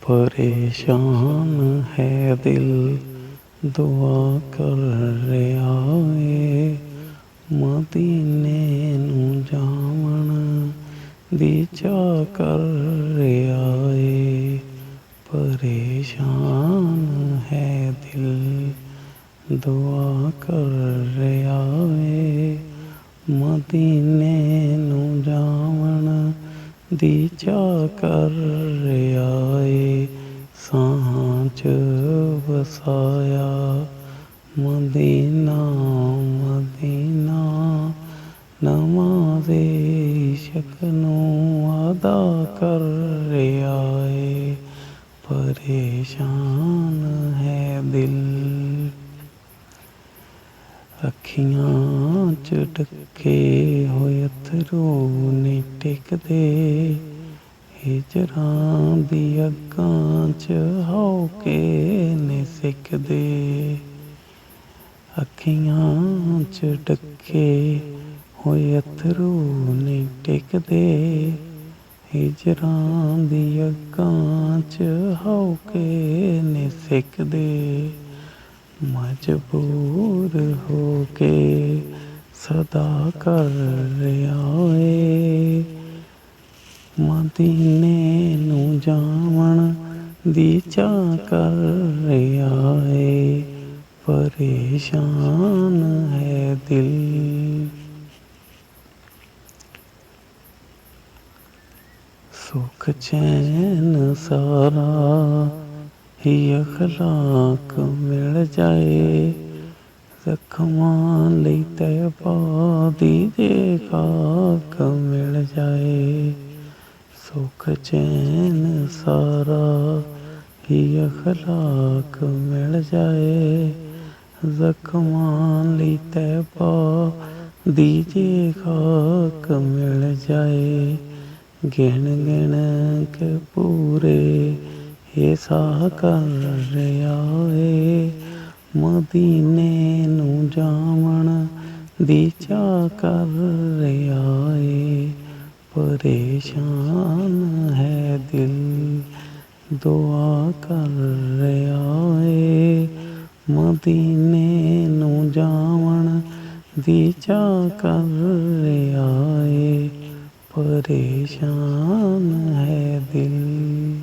परेशान है दिल दुआ कर ਰਿਹਾ ਏ ਮਦੀਨੇ ਨੂੰ ਜਾਵਣ ਦੀ ਚਾਹ ਕਰ ਰਿਹਾ ਏ ਪਰੇਸ਼ਾਨ ਹੈ ਦਿਲ ਦੁਆ ਕਰ ਰਿਹਾ ਏ ਮਦੀਨੇ ਨੂੰ ਜਾਵਣ ਦੀ ਚਾਹ ਕਰ ਰਿਹਾ ਏ ਸਾਹਾਂ 'ਚ ਵਸਾਇਆ ਮਦੀਨਾ ਮਦੀਨਾ ਨਮਾਜ਼ੇ ਇਸ਼ਕ ਨੂੰ ਅਦਾ ਕਰ ਰਿਹਾ ਏ ਪਰੇਸ਼ਾਨ ਹੈ ਦਿਲ ਅੱਖੀਆਂ 'ਚ ਡੱਕੇ ਹੋਏ ਅਥਰੂ ਨੀ ਟਿਕਦੇ ਹਿਜਰਾਂ ਦੀ ਅੱਗਾਂ 'ਚ ਹੌਕੇ ਨੇ ਸਿੱਕਦੇ ਅੱਖੀਆਂ 'ਚ ਡੱਕੇ ਹੋਏ ਅਥਰੂ ਨੀ ਟਿਕਦੇ ਹਿਜਰਾਂ ਦੀ ਅੱਗਾਂ 'ਚ ਹੌਕੇ ਨੇ ਸਿੱਕਦੇ ਮਜਬੂਰ ਹੋ ਕੇ ਸਦਾ ਕਰ ਰਿਹਾ ਏ ਮਦੀਨੇ ਨੂੰ ਜਾਵਣ ਦੀ ਚਾਹ ਕਰ ਰਿਹਾ ਏ ਪਰੇਸ਼ਾਨ ਹੈ ਦਿਲ ਸੁਖ ਚੈਨ ਸਾਰਾ ਹੀ ਅਖਲਾਕ ਮਿਲ ਜਾਏ ਜ਼ਖਮਾਂ ਲਈ ਤੈਬਾ ਦੀ ਜੇ ਖਾਕ ਮਿਲ ਜਾਏ ਸੁਖ ਚੈਨ ਸਾਰਾ ਹੀ ਅਖਲਾਕ ਮਿਲ ਜਾਏ ਜ਼ਖਮਾਂ ਲਈ ਤੈਬਾ ਦੀ ਜੇ ਖਾਕ ਮਿਲ ਜਾਏ ਗਿਣ ਗਿਣ ਕੇ ਪੂਰੇ ਹਿਸਾ ਕਰ ਰਿਹਾ ਏ ਮਦੀਨੇ ਨੂੰ ਜਾਵਣ ਦੀ ਚਾਹ ਕਰ ਰਿਹਾ ਏ ਪਰੇਸ਼ਾਨ ਹੈ ਦਿਲ ਦੁਆ ਕਰ ਰਿਹਾ ਏ ਮਦੀਨੇ ਨੂੰ ਜਾਵਣ ਦੀ ਚਾਹ ਕਰ ਰਿਹਾ ਏ ਪਰੇਸ਼ਾਨ ਹੈ ਦਿਲ